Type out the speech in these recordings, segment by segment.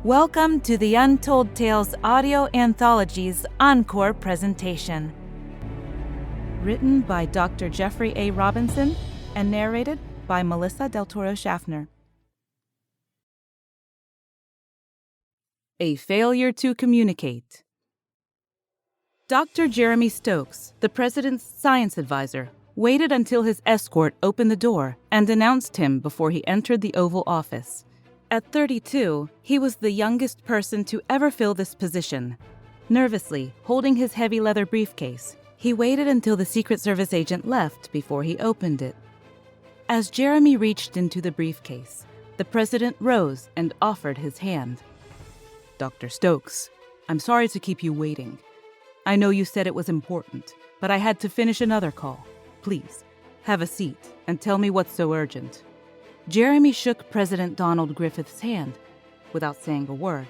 Welcome to the Untold Tales Audio Anthology's Encore presentation. Written by Dr. Jeffrey A. Robinson and narrated by Melissa Del Toro Schaffner. A failure to communicate. Dr. Jeremy Stokes, the president's science advisor, waited until his escort opened the door and announced him before he entered the Oval Office. At 32, he was the youngest person to ever fill this position. Nervously, holding his heavy leather briefcase, he waited until the Secret Service agent left before he opened it. As Jeremy reached into the briefcase, the president rose and offered his hand. "Dr. Stokes, I'm sorry to keep you waiting. I know you said it was important, but I had to finish another call. Please, have a seat and tell me what's so urgent." Jeremy shook President Donald Griffith's hand, without saying a word,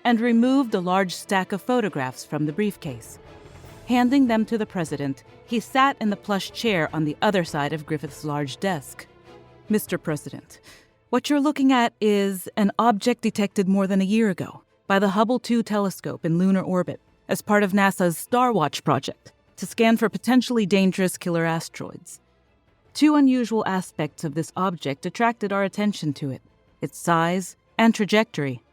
and removed a large stack of photographs from the briefcase. Handing them to the president, he sat in the plush chair on the other side of Griffith's large desk. "Mr. President, what you're looking at is an object detected more than a year ago by the Hubble 2 telescope in lunar orbit as part of NASA's Star Watch project to scan for potentially dangerous killer asteroids. Two unusual aspects of this object attracted our attention to it: its size and trajectory.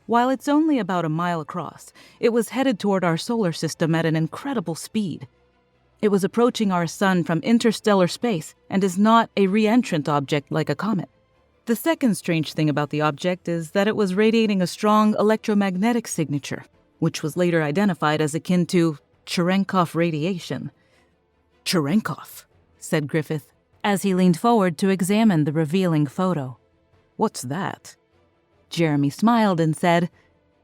While it's only about a mile across, it was headed toward our solar system at an incredible speed. It was approaching our sun from interstellar space and is not a re-entrant object like a comet. The second strange thing about the object is that it was radiating a strong electromagnetic signature, which was later identified as akin to Cherenkov radiation." "Cherenkov," said Griffith, as he leaned forward to examine the revealing photo. "What's that?" Jeremy smiled and said,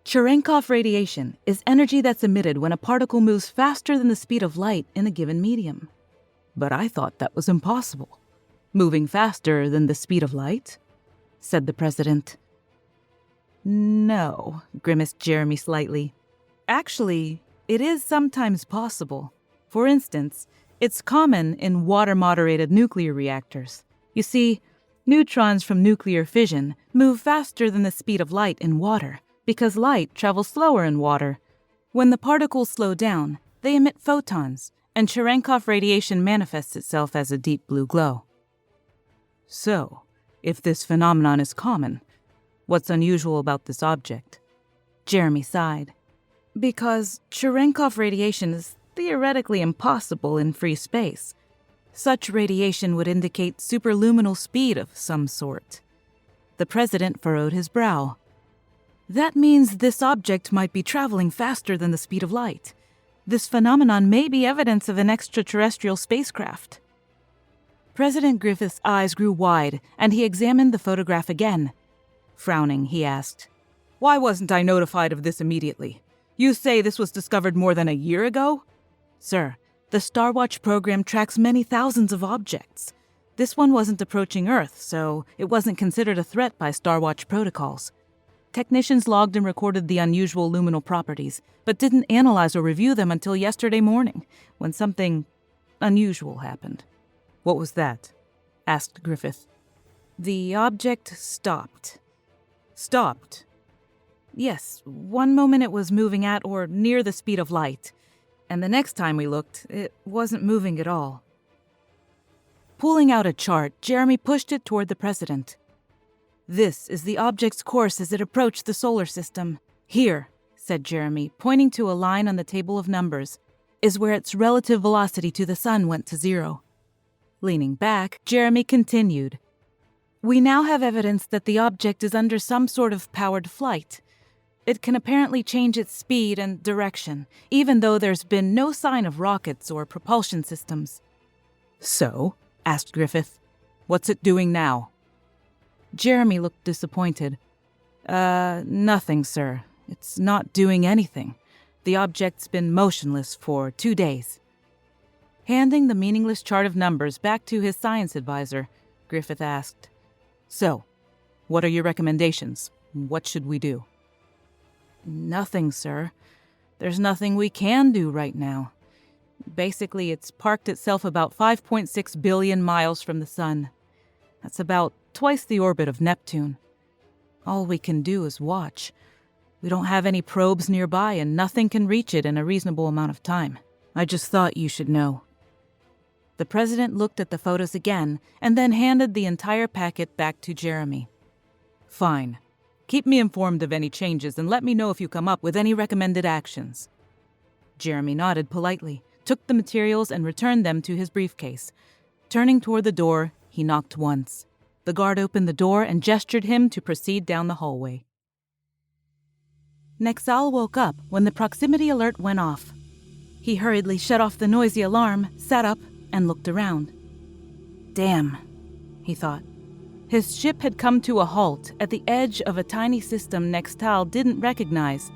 "Cherenkov radiation is energy that's emitted when a particle moves faster than the speed of light in a given medium." "But I thought that was impossible. Moving faster than the speed of light?" said the president. "No," grimaced Jeremy slightly. "Actually, it is sometimes possible. For instance, it's common in water-moderated nuclear reactors. You see, neutrons from nuclear fission move faster than the speed of light in water because light travels slower in water. When the particles slow down, they emit photons, and Cherenkov radiation manifests itself as a deep blue glow." "So, if this phenomenon is common, what's unusual about this object?" Jeremy sighed. "Because Cherenkov radiation is theoretically impossible in free space. Such radiation would indicate superluminal speed of some sort." The president furrowed his brow. "That means this object might be traveling faster than the speed of light. This phenomenon may be evidence of an extraterrestrial spacecraft." President Griffith's eyes grew wide, and he examined the photograph again. Frowning, he asked, "Why wasn't I notified of this immediately? You say this was discovered more than a year ago?" "Sir, the Star Watch program tracks many thousands of objects. This one wasn't approaching Earth, so it wasn't considered a threat by Star Watch protocols. Technicians logged and recorded the unusual luminal properties, but didn't analyze or review them until yesterday morning, when something unusual happened." "What was that?" asked Griffith. "The object stopped." "Stopped?" "Yes, one moment it was moving at or near the speed of light, and the next time we looked, it wasn't moving at all." Pulling out a chart, Jeremy pushed it toward the president. "This is the object's course as it approached the solar system. Here," said Jeremy, pointing to a line on the table of numbers, "is where its relative velocity to the sun went to zero." Leaning back, Jeremy continued, "We now have evidence that the object is under some sort of powered flight. It can apparently change its speed and direction, even though there's been no sign of rockets or propulsion systems." "So?" asked Griffith. "What's it doing now?" Jeremy looked disappointed. Nothing, sir. It's not doing anything. The object's been motionless for 2 days." Handing the meaningless chart of numbers back to his science advisor, Griffith asked, "So, what are your recommendations? What should we do?" "Nothing, sir. There's nothing we can do right now. Basically, it's parked itself about 5.6 billion miles from the sun. That's about twice the orbit of Neptune. All we can do is watch. We don't have any probes nearby and nothing can reach it in a reasonable amount of time. I just thought you should know." The president looked at the photos again and then handed the entire packet back to Jeremy. "Fine. Keep me informed of any changes and let me know if you come up with any recommended actions." Jeremy nodded politely, took the materials and returned them to his briefcase. Turning toward the door, he knocked once. The guard opened the door and gestured him to proceed down the hallway. Nexal woke up when the proximity alert went off. He hurriedly shut off the noisy alarm, sat up, and looked around. "Damn," he thought. His ship had come to a halt at the edge of a tiny system Nextal didn't recognize.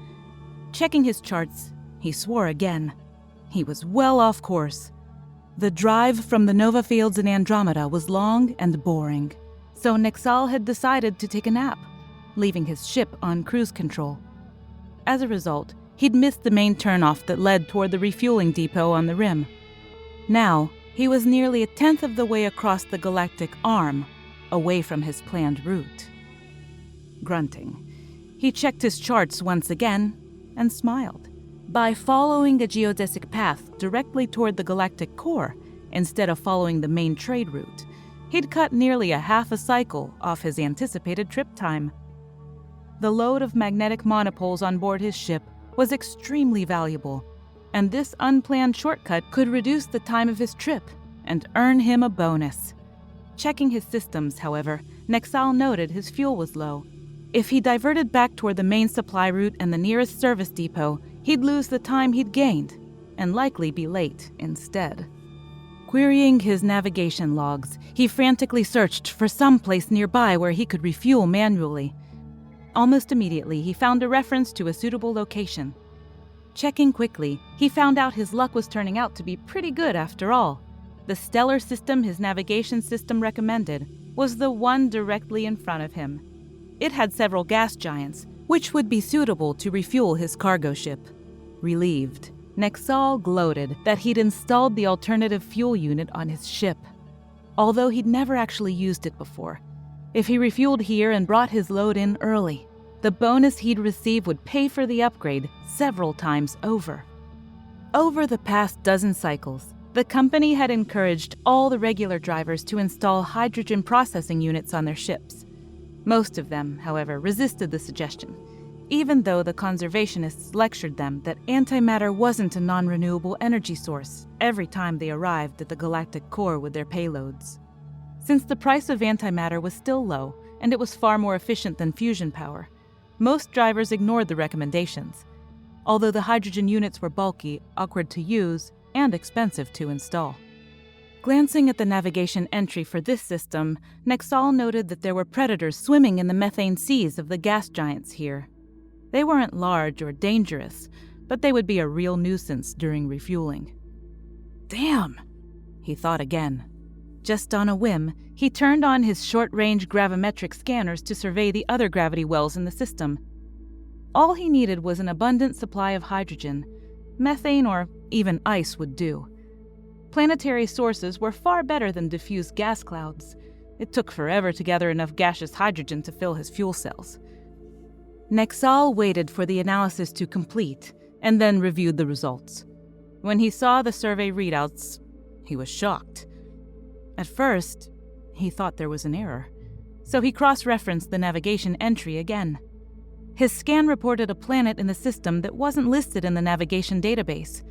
Checking his charts, he swore again. He was well off course. The drive from the Nova fields in Andromeda was long and boring, so Nexal had decided to take a nap, leaving his ship on cruise control. As a result, he'd missed the main turnoff that led toward the refueling depot on the rim. Now, he was nearly a tenth of the way across the galactic arm, away from his planned route. Grunting, he checked his charts once again and smiled. By following a geodesic path directly toward the galactic core, instead of following the main trade route, he'd cut nearly a half a cycle off his anticipated trip time. The load of magnetic monopoles on board his ship was extremely valuable, and this unplanned shortcut could reduce the time of his trip and earn him a bonus. Checking his systems, however, Nexal noted his fuel was low. If he diverted back toward the main supply route and the nearest service depot, he'd lose the time he'd gained, and likely be late instead. Querying his navigation logs, he frantically searched for some place nearby where he could refuel manually. Almost immediately, he found a reference to a suitable location. Checking quickly, he found out his luck was turning out to be pretty good after all. The stellar system his navigation system recommended was the one directly in front of him. It had several gas giants, which would be suitable to refuel his cargo ship. Relieved, Nexal gloated that he'd installed the alternative fuel unit on his ship, although he'd never actually used it before. If he refueled here and brought his load in early, the bonus he'd receive would pay for the upgrade several times over. Over the past dozen cycles, the company had encouraged all the regular drivers to install hydrogen processing units on their ships. Most of them, however, resisted the suggestion, even though the conservationists lectured them that antimatter wasn't a non-renewable energy source every time they arrived at the galactic core with their payloads. Since the price of antimatter was still low, and it was far more efficient than fusion power, most drivers ignored the recommendations, although the hydrogen units were bulky, awkward to use, and expensive to install. Glancing at the navigation entry for this system, Nexal noted that there were predators swimming in the methane seas of the gas giants here. They weren't large or dangerous, but they would be a real nuisance during refueling. "Damn," he thought again. Just on a whim, he turned on his short-range gravimetric scanners to survey the other gravity wells in the system. All he needed was an abundant supply of hydrogen. Methane or even ice would do. Planetary sources were far better than diffuse gas clouds. It took forever to gather enough gaseous hydrogen to fill his fuel cells. Nexal waited for the analysis to complete and then reviewed the results. When he saw the survey readouts, he was shocked. At first, he thought there was an error, so he cross-referenced the navigation entry again. His scan reported a planet in the system that wasn't listed in the navigation database.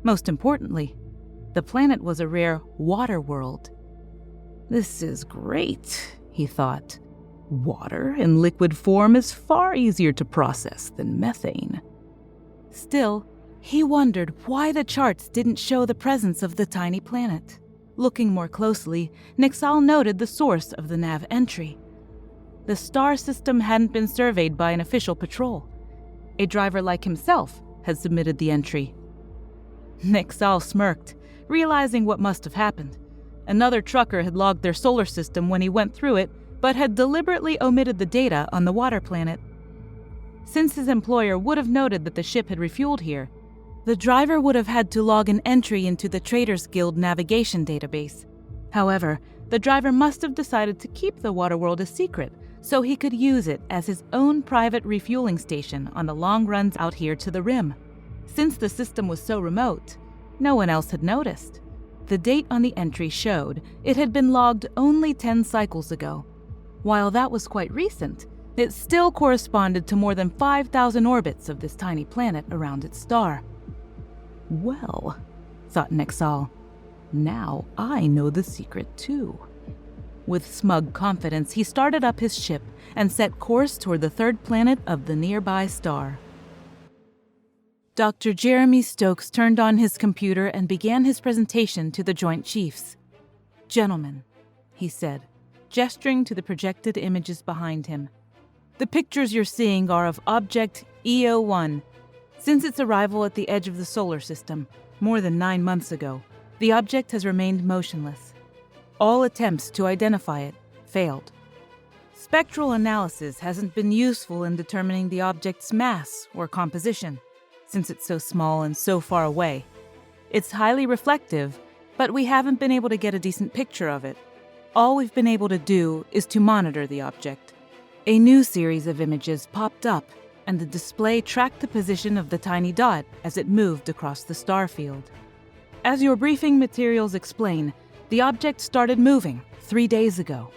Most importantly, the planet was a rare water world. "This is great," he thought. "Water in liquid form is far easier to process than methane." Still, he wondered why the charts didn't show the presence of the tiny planet. Looking more closely, Nexal noted the source of the nav entry. The star system hadn't been surveyed by an official patrol. A driver like himself had submitted the entry. Nexal smirked, realizing what must have happened. Another trucker had logged their solar system when he went through it, but had deliberately omitted the data on the water planet. Since his employer would have noted that the ship had refueled here, the driver would have had to log an entry into the Traders Guild navigation database. However, The driver must have decided to keep the water world a secret so he could use it as his own private refueling station on the long runs out here to the rim. Since the system was so remote, no one else had noticed. The date on the entry showed it had been logged only 10 cycles ago. While that was quite recent, it still corresponded to more than 5,000 orbits of this tiny planet around its star. Well, thought Nexal, now I know the secret too. With smug confidence, he started up his ship and set course toward the third planet of the nearby star. Dr. Jeremy Stokes turned on his computer and began his presentation to the Joint Chiefs. "Gentlemen," he said, gesturing to the projected images behind him. "The pictures you're seeing are of object EO1. Since its arrival at the edge of the solar system, more than 9 months ago, the object has remained motionless. All attempts to identify it failed. Spectral analysis hasn't been useful in determining the object's mass or composition, since it's so small and so far away. It's highly reflective, but we haven't been able to get a decent picture of it. All we've been able to do is to monitor the object." A new series of images popped up, and the display tracked the position of the tiny dot as it moved across the star field. As your briefing materials explain, the object started moving 3 days ago.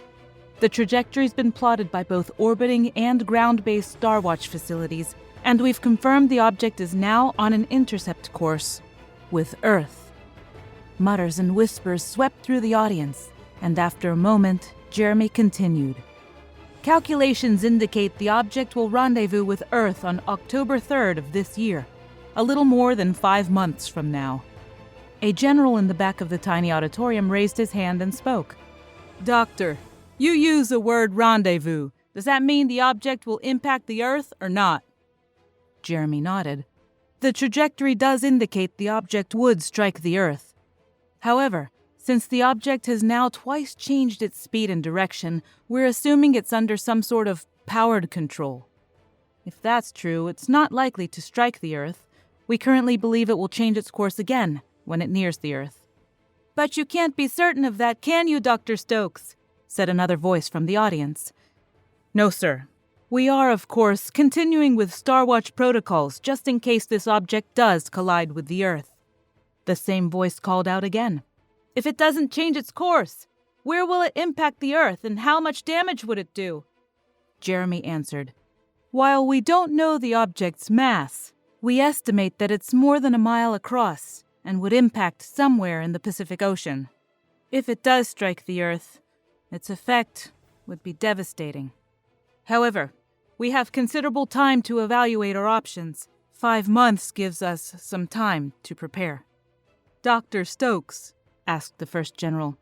The trajectory's been plotted by both orbiting and ground-based Starwatch facilities, and we've confirmed the object is now on an intercept course with Earth. Mutters and whispers swept through the audience, and after a moment, Jeremy continued. "Calculations indicate the object will rendezvous with Earth on October 3rd of this year, a little more than 5 months from now." A general in the back of the tiny auditorium raised his hand and spoke. "Doctor, you use the word rendezvous. Does that mean the object will impact the Earth or not?" Jeremy nodded. "The trajectory does indicate the object would strike the Earth. However, since the object has now twice changed its speed and direction, we're assuming it's under some sort of powered control. If that's true, it's not likely to strike the Earth. We currently believe it will change its course again when it nears the Earth." "But you can't be certain of that, can you, Dr. Stokes?" said another voice from the audience. "No, sir. We are, of course, continuing with Starwatch protocols just in case this object does collide with the Earth." The same voice called out again. "If it doesn't change its course, where will it impact the Earth and how much damage would it do?" Jeremy answered, "While we don't know the object's mass, we estimate that it's more than a mile across and would impact somewhere in the Pacific Ocean. If it does strike the Earth, its effect would be devastating. However, we have considerable time to evaluate our options. 5 months gives us some time to prepare." "Dr. Stokes," asked the first general,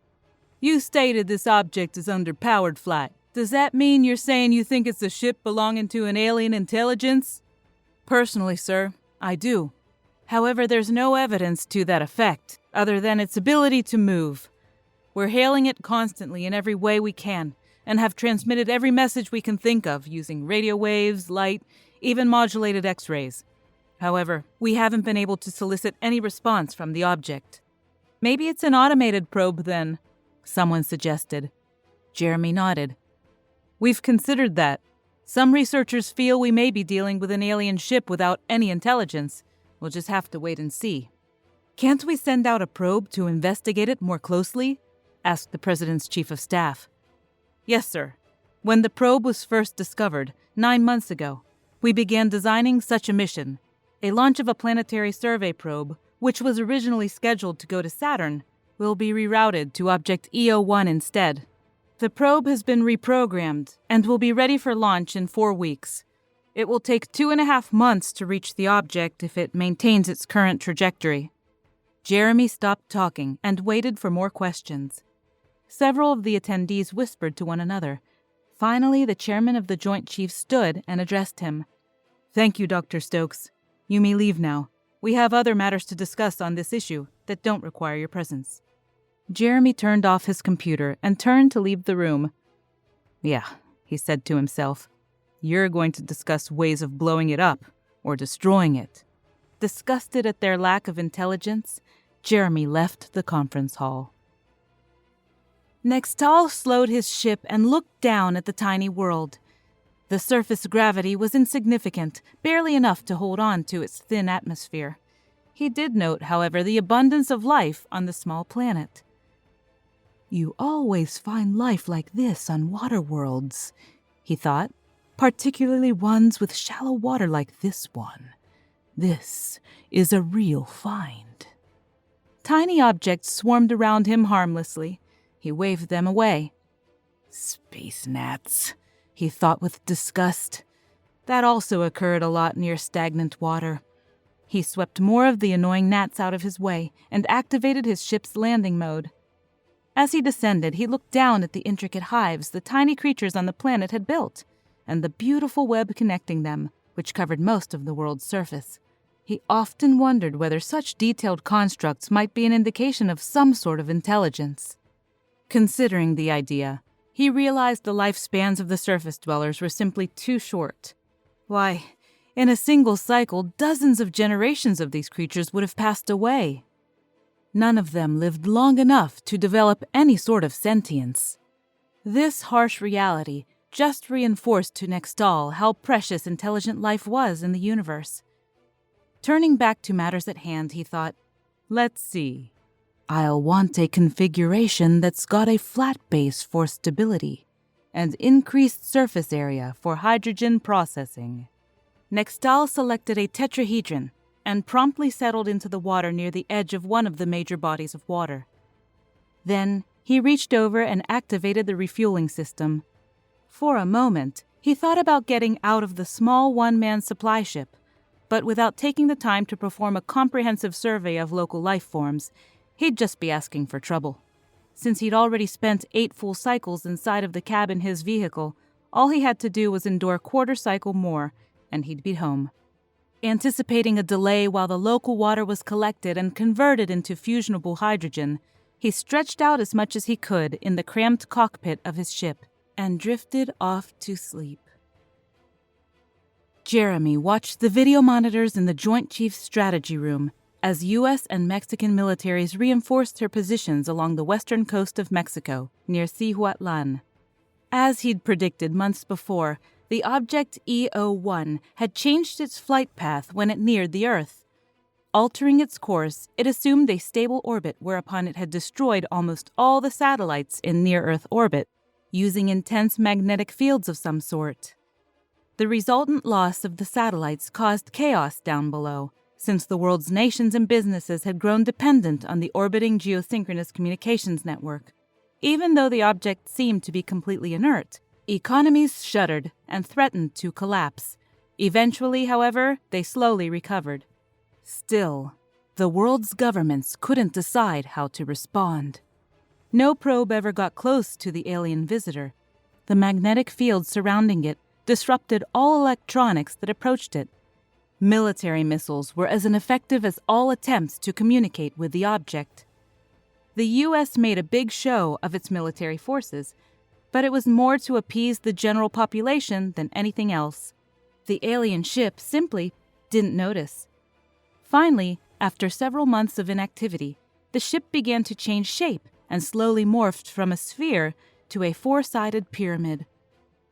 "you stated this object is under powered flight. Does that mean you're saying you think it's a ship belonging to an alien intelligence?" "Personally, sir, I do. However, there's no evidence to that effect, other than its ability to move. We're hailing it constantly in every way we can, and have transmitted every message we can think of using radio waves, light, even modulated X-rays. However, we haven't been able to solicit any response from the object." "Maybe it's an automated probe then," someone suggested. Jeremy nodded. "We've considered that. Some researchers feel we may be dealing with an alien ship without any intelligence. We'll just have to wait and see." "Can't we send out a probe to investigate it more closely?" asked the President's Chief of Staff. "Yes, sir. When the probe was first discovered, 9 months ago, we began designing such a mission. A launch of a planetary survey probe, which was originally scheduled to go to Saturn, will be rerouted to object EO1 instead. The probe has been reprogrammed and will be ready for launch in 4 weeks. It will take 2.5 months to reach the object if it maintains its current trajectory." Jeremy stopped talking and waited for more questions. Several of the attendees whispered to one another. Finally, the chairman of the Joint Chiefs stood and addressed him. "Thank you, Dr. Stokes. You may leave now. We have other matters to discuss on this issue that don't require your presence." Jeremy turned off his computer and turned to leave the room. "Yeah," he said to himself. "You're going to discuss ways of blowing it up or destroying it." Disgusted at their lack of intelligence, Jeremy left the conference hall. Nextal slowed his ship and looked down at the tiny world. The surface gravity was insignificant, barely enough to hold on to its thin atmosphere. He did note, however, the abundance of life on the small planet. "You always find life like this on water worlds," he thought, "particularly ones with shallow water like this one. This is a real find." Tiny objects swarmed around him harmlessly. He waved them away. "Space gnats," he thought with disgust. That also occurred a lot near stagnant water. He swept more of the annoying gnats out of his way and activated his ship's landing mode. As he descended, he looked down at the intricate hives the tiny creatures on the planet had built, and the beautiful web connecting them, which covered most of the world's surface. He often wondered whether such detailed constructs might be an indication of some sort of intelligence. Considering the idea, he realized the lifespans of the surface dwellers were simply too short. Why, in a single cycle, dozens of generations of these creatures would have passed away. None of them lived long enough to develop any sort of sentience. This harsh reality just reinforced to Nextal how precious intelligent life was in the universe. Turning back to matters at hand, he thought, "Let's see. I'll want a configuration that's got a flat base for stability and increased surface area for hydrogen processing." Nextal selected a tetrahedron and promptly settled into the water near the edge of one of the major bodies of water. Then he reached over and activated the refueling system. For a moment, he thought about getting out of the small one-man supply ship, but without taking the time to perform a comprehensive survey of local life forms, he'd just be asking for trouble. Since he'd already spent 8 full cycles inside of the cab in his vehicle, all he had to do was endure a quarter cycle more, and he'd be home. Anticipating a delay while the local water was collected and converted into fusionable hydrogen, he stretched out as much as he could in the cramped cockpit of his ship and drifted off to sleep. Jeremy watched the video monitors in the Joint Chiefs Strategy Room as U.S. and Mexican militaries reinforced their positions along the western coast of Mexico, near Cihuatlan. As he'd predicted months before, the object EO-1 had changed its flight path when it neared the Earth. Altering its course, it assumed a stable orbit whereupon it had destroyed almost all the satellites in near-Earth orbit, using intense magnetic fields of some sort. The resultant loss of the satellites caused chaos down below, since the world's nations and businesses had grown dependent on the orbiting geosynchronous communications network. Even though the object seemed to be completely inert, economies shuddered and threatened to collapse. Eventually, however, they slowly recovered. Still, the world's governments couldn't decide how to respond. No probe ever got close to the alien visitor. The magnetic field surrounding it disrupted all electronics that approached it. Military missiles were as ineffective as all attempts to communicate with the object. The U.S. made a big show of its military forces, but it was more to appease the general population than anything else. The alien ship simply didn't notice. Finally, after several months of inactivity, the ship began to change shape and slowly morphed from a sphere to a 4-sided pyramid.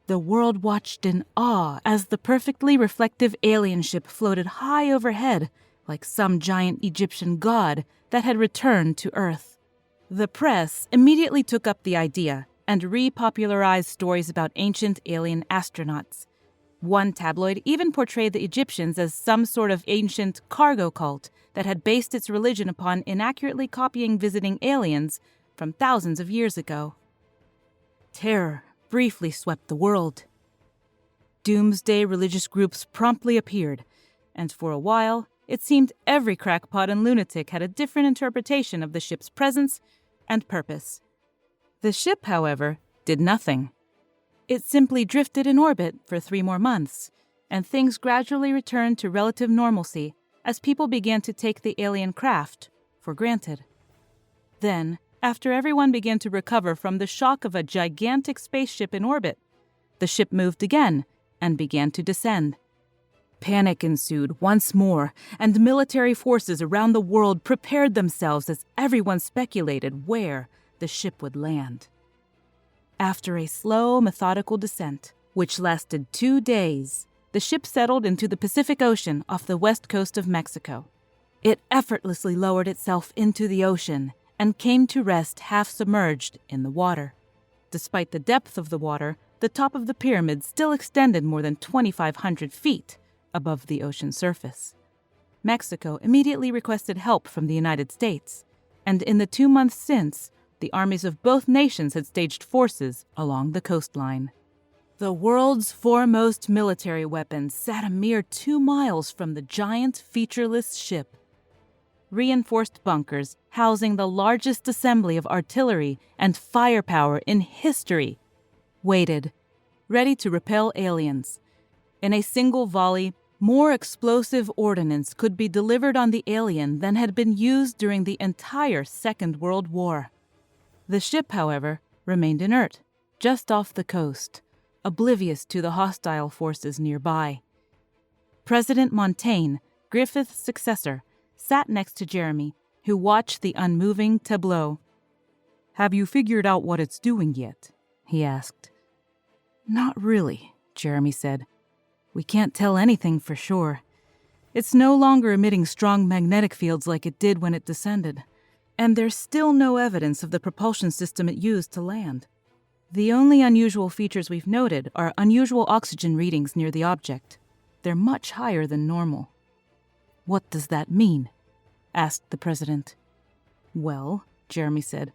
The world watched in awe as the perfectly reflective alien ship floated high overhead like some giant Egyptian god that had returned to Earth. The press immediately took up the idea and repopularized stories about ancient alien astronauts. One tabloid even portrayed the Egyptians as some sort of ancient cargo cult that had based its religion upon inaccurately copying visiting aliens from thousands of years ago. Terror briefly swept the world. Doomsday religious groups promptly appeared, and for a while, it seemed every crackpot and lunatic had a different interpretation of the ship's presence and purpose. The ship, however, did nothing. It simply drifted in orbit for 3 more months, and things gradually returned to relative normalcy as people began to take the alien craft for granted. Then, after everyone began to recover from the shock of a gigantic spaceship in orbit, the ship moved again and began to descend. Panic ensued once more, and military forces around the world prepared themselves as everyone speculated where the ship would land. After a slow, methodical descent, which lasted 2 days, the ship settled into the Pacific Ocean off the west coast of Mexico. It effortlessly lowered itself into the ocean and came to rest half-submerged in the water. Despite the depth of the water, the top of the pyramid still extended more than 2,500 feet above the ocean surface. Mexico immediately requested help from the United States, and in the 2 months since, the armies of both nations had staged forces along the coastline. The world's foremost military weapons sat a mere 2 miles from the giant, featureless ship. Reinforced bunkers housing the largest assembly of artillery and firepower in history waited, ready to repel aliens. In a single volley, more explosive ordnance could be delivered on the alien than had been used during the entire Second World War. The ship, however, remained inert, just off the coast, oblivious to the hostile forces nearby. President Montaigne, Griffith's successor, sat next to Jeremy, who watched the unmoving tableau. "Have you figured out what it's doing yet?" he asked. "Not really," Jeremy said. "We can't tell anything for sure. It's no longer emitting strong magnetic fields like it did when it descended, and there's still no evidence of the propulsion system it used to land. The only unusual features we've noted are unusual oxygen readings near the object. They're much higher than normal." "What does that mean?" asked the president. "Well," Jeremy said,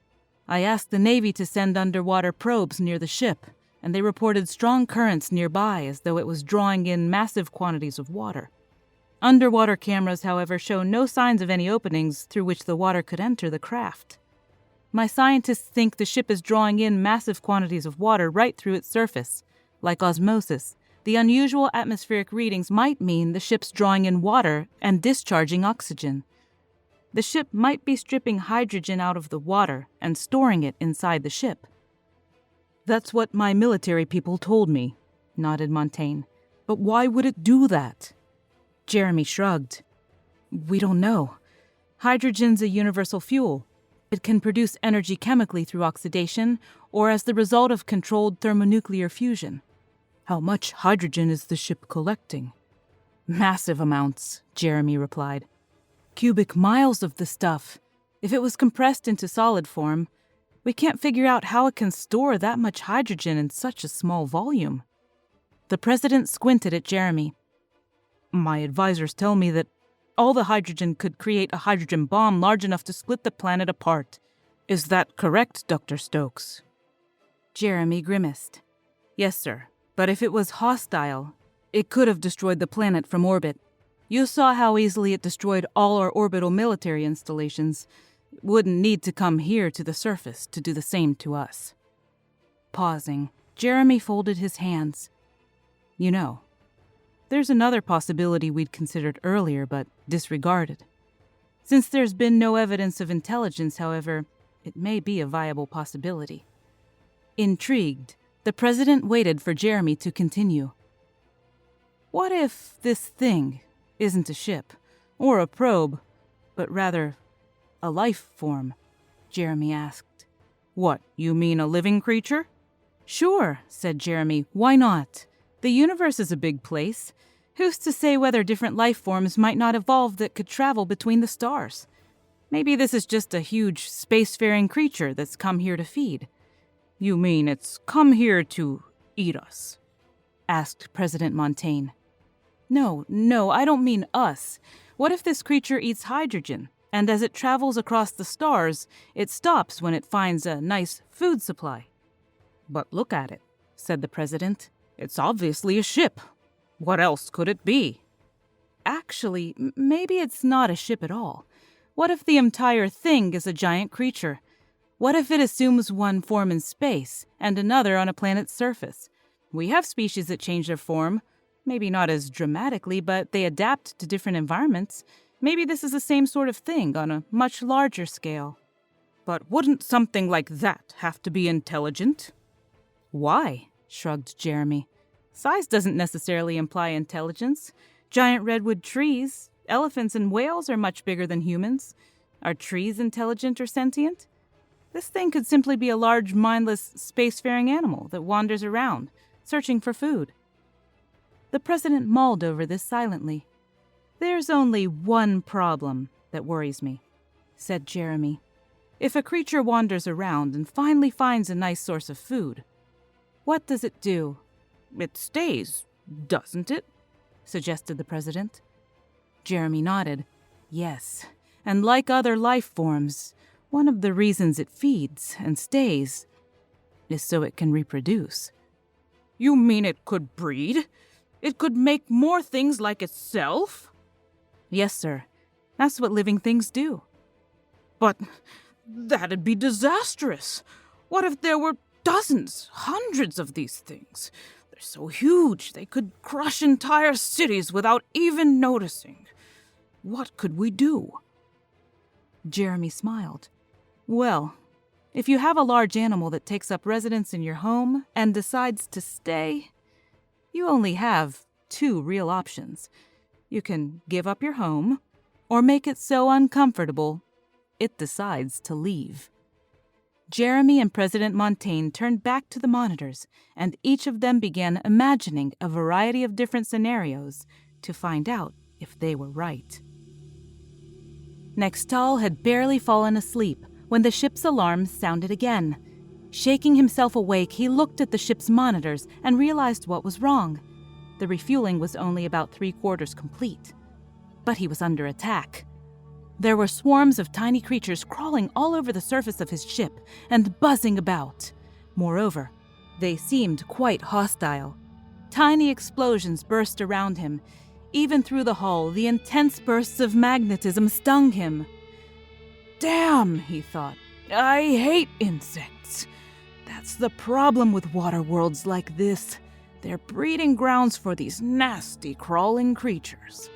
"I asked the Navy to send underwater probes near the ship, and they reported strong currents nearby as though it was drawing in massive quantities of water. Underwater cameras, however, show no signs of any openings through which the water could enter the craft. My scientists think the ship is drawing in massive quantities of water right through its surface. Like osmosis, the unusual atmospheric readings might mean the ship's drawing in water and discharging oxygen. The ship might be stripping hydrogen out of the water and storing it inside the ship." "That's what my military people told me," nodded Montaigne. "But why would it do that?" Jeremy shrugged. "We don't know. Hydrogen's a universal fuel. It can produce energy chemically through oxidation or as the result of controlled thermonuclear fusion." "How much hydrogen is the ship collecting?" "Massive amounts," Jeremy replied. "Cubic miles of the stuff. If it was compressed into solid form, we can't figure out how it can store that much hydrogen in such a small volume." The president squinted at Jeremy. "My advisors tell me that all the hydrogen could create a hydrogen bomb large enough to split the planet apart. Is that correct, Dr. Stokes?" Jeremy grimaced. "Yes, sir. But if it was hostile, it could have destroyed the planet from orbit. You saw how easily it destroyed all our orbital military installations. It wouldn't need to come here to the surface to do the same to us." Pausing, Jeremy folded his hands. "You know, there's another possibility we'd considered earlier but disregarded. Since there's been no evidence of intelligence, however, it may be a viable possibility." Intrigued, the president waited for Jeremy to continue. "What if this thing isn't a ship or a probe, but rather a life form?" Jeremy asked. "What, you mean a living creature?" "Sure," said Jeremy. "Why not? The universe is a big place. Who's to say whether different life forms might not evolve that could travel between the stars? Maybe this is just a huge spacefaring creature that's come here to feed." "You mean it's come here to eat us?" asked President Montaigne. No, I don't mean us. What if this creature eats hydrogen, and as it travels across the stars, it stops when it finds a nice food supply?" "But look at it," said the president. "It's obviously a ship. What else could it be?" "Actually, maybe it's not a ship at all. What if the entire thing is a giant creature? What if it assumes one form in space and another on a planet's surface? We have species that change their form. Maybe not as dramatically, but they adapt to different environments. Maybe this is the same sort of thing on a much larger scale." "But wouldn't something like that have to be intelligent?" "Why?" shrugged Jeremy. "Size doesn't necessarily imply intelligence. Giant redwood trees, elephants, and whales are much bigger than humans. Are trees intelligent or sentient?" This thing could simply be a large, mindless, spacefaring animal that wanders around, searching for food. The president mulled over this silently. "There's only one problem that worries me," said Jeremy. "If a creature wanders around and finally finds a nice source of food, what does it do?" "It stays, doesn't it?" suggested the president. Jeremy nodded. "Yes, and like other life forms, one of the reasons it feeds and stays is so it can reproduce." "You mean it could breed? It could make more things like itself?" "Yes, sir. That's what living things do." "But that'd be disastrous. What if there were dozens, hundreds of these things? They're so huge they could crush entire cities without even noticing. What could we do?" Jeremy smiled. "Well, if you have a large animal that takes up residence in your home and decides to stay, you only have two real options. You can give up your home, or make it so uncomfortable it decides to leave." Jeremy and President Montaigne turned back to the monitors, and each of them began imagining a variety of different scenarios to find out if they were right. Nextal had barely fallen asleep when the ship's alarm sounded again. Shaking himself awake, he looked at the ship's monitors and realized what was wrong. The refueling was only about 3/4 complete. But he was under attack. There were swarms of tiny creatures crawling all over the surface of his ship and buzzing about. Moreover, they seemed quite hostile. Tiny explosions burst around him. Even through the hull, the intense bursts of magnetism stung him. "Damn," he thought, "I hate insects. That's the problem with water worlds like this. They're breeding grounds for these nasty, crawling creatures."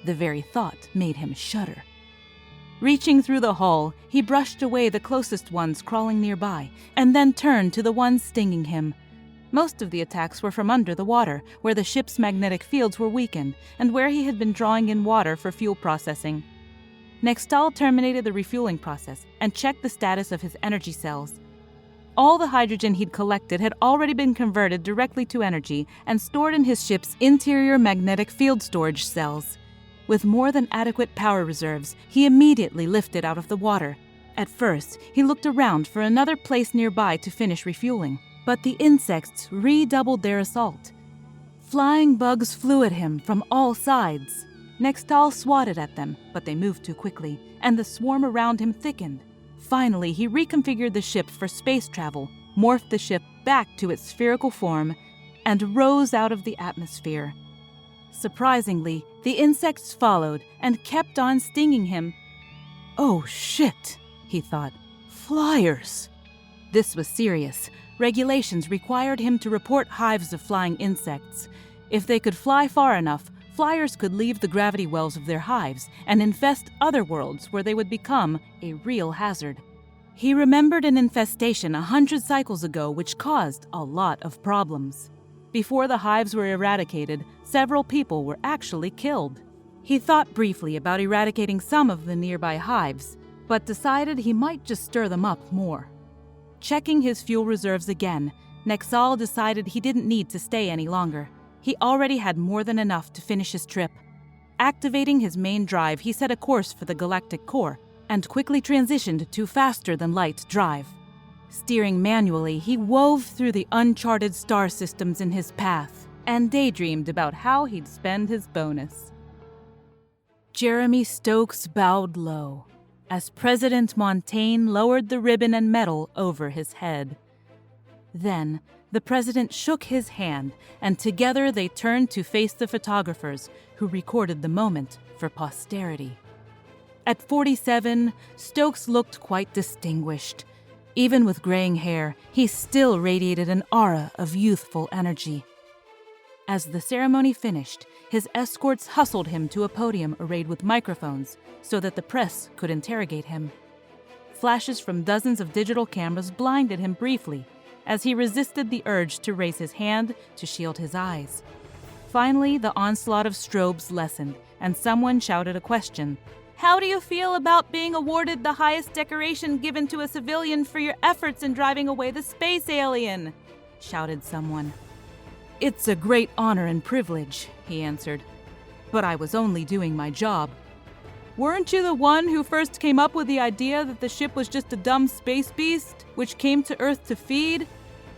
The very thought made him shudder. Reaching through the hull, he brushed away the closest ones crawling nearby, and then turned to the ones stinging him. Most of the attacks were from under the water, where the ship's magnetic fields were weakened, and where he had been drawing in water for fuel processing. Nextal terminated the refueling process and checked the status of his energy cells. All the hydrogen he'd collected had already been converted directly to energy and stored in his ship's interior magnetic field storage cells. With more than adequate power reserves, he immediately lifted out of the water. At first, he looked around for another place nearby to finish refueling, but the insects redoubled their assault. Flying bugs flew at him from all sides. Nextal swatted at them, but they moved too quickly, and the swarm around him thickened. Finally, he reconfigured the ship for space travel, morphed the ship back to its spherical form, and rose out of the atmosphere. Surprisingly, the insects followed and kept on stinging him. "Oh shit," he thought. "Flyers!" This was serious. Regulations required him to report hives of flying insects. If they could fly far enough, flyers could leave the gravity wells of their hives and infest other worlds where they would become a real hazard. He remembered an infestation 100 cycles ago which caused a lot of problems. Before the hives were eradicated, several people were actually killed. He thought briefly about eradicating some of the nearby hives, but decided he might just stir them up more. Checking his fuel reserves again, Nextal decided he didn't need to stay any longer. He already had more than enough to finish his trip. Activating his main drive, he set a course for the galactic core and quickly transitioned to faster-than-light drive. Steering manually, he wove through the uncharted star systems in his path and daydreamed about how he'd spend his bonus. Jeremy Stokes bowed low as President Montaigne lowered the ribbon and medal over his head. Then, the president shook his hand, and together they turned to face the photographers who recorded the moment for posterity. At 47, Stokes looked quite distinguished. Even with graying hair, he still radiated an aura of youthful energy. As the ceremony finished, his escorts hustled him to a podium arrayed with microphones so that the press could interrogate him. Flashes from dozens of digital cameras blinded him briefly as he resisted the urge to raise his hand to shield his eyes. Finally, the onslaught of strobes lessened, and someone shouted a question. How do you feel about being awarded the highest decoration given to a civilian for your efforts in driving away the space alien?" shouted someone. "It's a great honor and privilege," he answered. "But I was only doing my job." "Weren't you the one who first came up with the idea that the ship was just a dumb space beast which came to Earth to feed?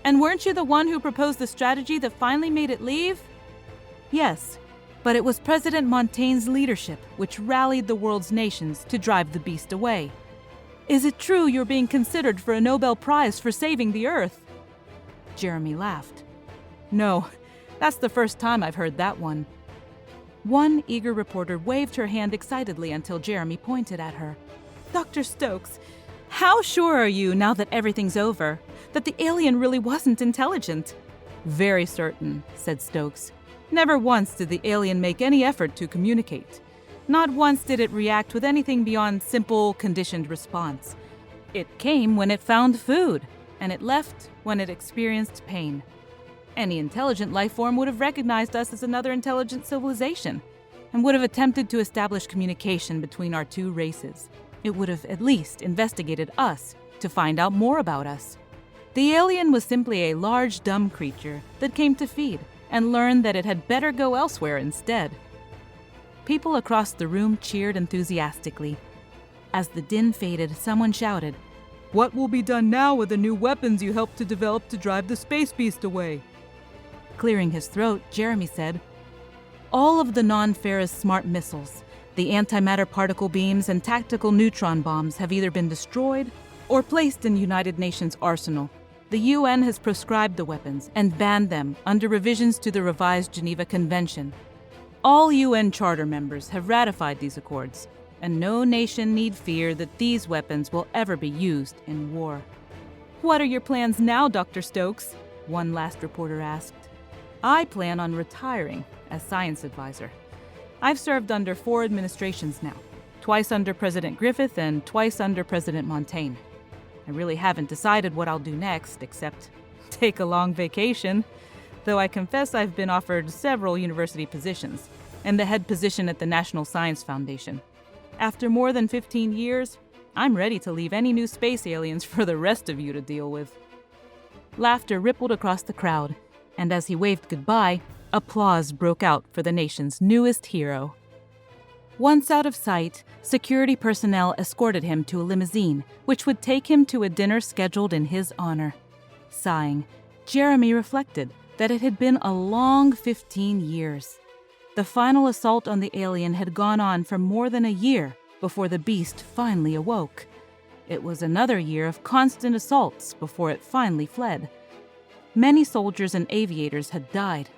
And weren't you the one who proposed the strategy that finally made it leave?" "Yes, but it was President Montaigne's leadership which rallied the world's nations to drive the beast away. Is it true you're being considered for a Nobel Prize for saving the Earth?" Jeremy laughed. "No, that's the first time I've heard that one." One eager reporter waved her hand excitedly until Jeremy pointed at her. "Dr. Stokes, how sure are you, now that everything's over, that the alien really wasn't intelligent?" "Very certain," said Stokes. "Never once did the alien make any effort to communicate. Not once did it react with anything beyond simple, conditioned response. It came when it found food, and it left when it experienced pain. Any intelligent life form would have recognized us as another intelligent civilization, and would have attempted to establish communication between our two races. It would have at least investigated us to find out more about us. The alien was simply a large, dumb creature that came to feed, and learned that it had better go elsewhere instead." People across the room cheered enthusiastically. As the din faded, someone shouted, "What will be done now with the new weapons you helped to develop to drive the space beast away?" Clearing his throat, Jeremy said, "All of the non-ferrous smart missiles, the antimatter particle beams, and tactical neutron bombs have either been destroyed or placed in United Nations arsenal. The UN has proscribed the weapons and banned them under revisions to the revised Geneva Convention. All UN Charter members have ratified these accords, and no nation need fear that these weapons will ever be used in war." "What are your plans now, Dr. Stokes?" one last reporter asked. "I plan on retiring as science advisor. I've served under 4 administrations now, twice under President Griffith and twice under President Montaigne. I really haven't decided what I'll do next, except take a long vacation, though I confess I've been offered several university positions and the head position at the National Science Foundation. After more than 15 years, I'm ready to leave any new space aliens for the rest of you to deal with." Laughter rippled across the crowd, and as he waved goodbye, applause broke out for the nation's newest hero. Once out of sight, security personnel escorted him to a limousine, which would take him to a dinner scheduled in his honor. Sighing, Jeremy reflected that it had been a long 15 years. The final assault on the alien had gone on for more than a year before the beast finally awoke. It was another year of constant assaults before it finally fled. Many soldiers and aviators had died,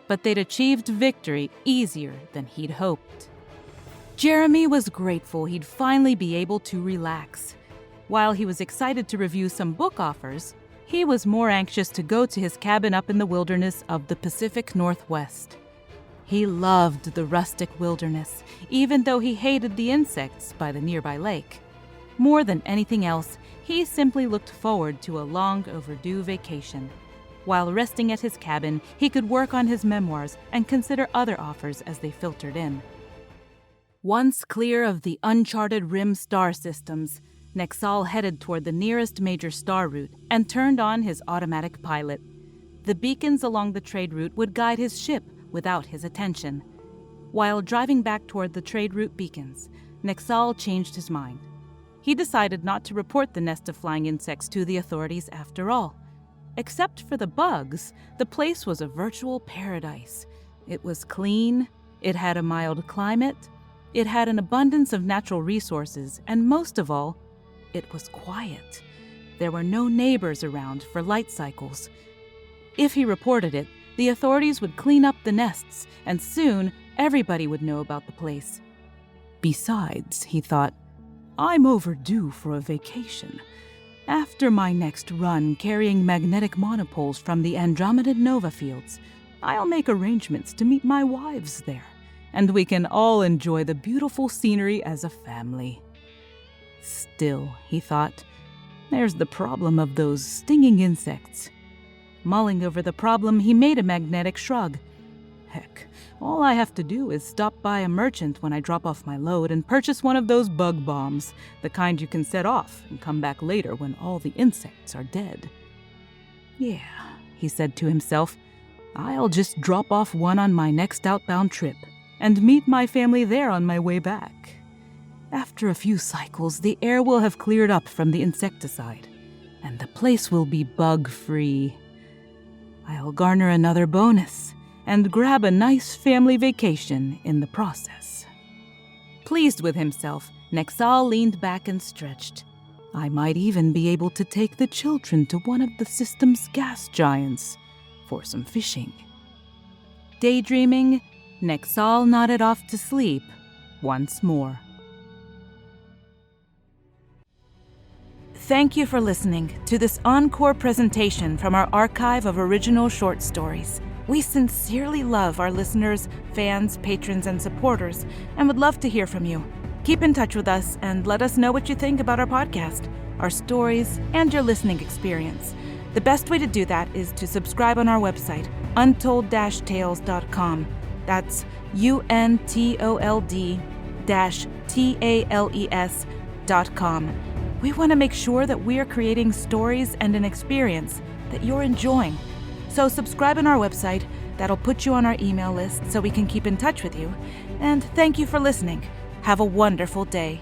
but they'd achieved victory easier than he'd hoped. Jeremy was grateful he'd finally be able to relax. While he was excited to review some book offers, he was more anxious to go to his cabin up in the wilderness of the Pacific Northwest. He loved the rustic wilderness, even though he hated the insects by the nearby lake. More than anything else, he simply looked forward to a long overdue vacation. While resting at his cabin, he could work on his memoirs and consider other offers as they filtered in. Once clear of the uncharted rim star systems, Nexal headed toward the nearest major star route and turned on his automatic pilot. The beacons along the trade route would guide his ship without his attention. While driving back toward the trade route beacons, Nexal changed his mind. He decided not to report the nest of flying insects to the authorities after all. Except for the bugs, the place was a virtual paradise. It was clean, it had a mild climate, it had an abundance of natural resources, and most of all, it was quiet. There were no neighbors around for light cycles. If he reported it, the authorities would clean up the nests, and soon everybody would know about the place. Besides, he thought, I'm overdue for a vacation. After my next run carrying magnetic monopoles from the Andromeda Nova fields, I'll make arrangements to meet my wives there, and we can all enjoy the beautiful scenery as a family. Still, he thought, there's the problem of those stinging insects. Mulling over the problem, he made a magnetic shrug. Heck, All I have to do is stop by a merchant when I drop off my load and purchase one of those bug bombs, the kind you can set off and come back later when all the insects are dead. Yeah, he said to himself, I'll just drop off one on my next outbound trip and meet my family there on my way back. After a few cycles, the air will have cleared up from the insecticide, and the place will be bug-free. I'll garner another bonus and grab a nice family vacation in the process. Pleased with himself, Nexal leaned back and stretched. I might even be able to take the children to one of the system's gas giants for some fishing. Daydreaming, Nexal nodded off to sleep once more. Thank you for listening to this Encore presentation from our archive of original short stories. We sincerely love our listeners, fans, patrons, and supporters, and would love to hear from you. Keep in touch with us and let us know what you think about our podcast, our stories, and your listening experience. The best way to do that is to subscribe on our website, untold-tales.com. That's untold-tales.com. We want to make sure that we are creating stories and an experience that you're enjoying. So subscribe on our website. That'll put you on our email list so we can keep in touch with you. And thank you for listening. Have a wonderful day.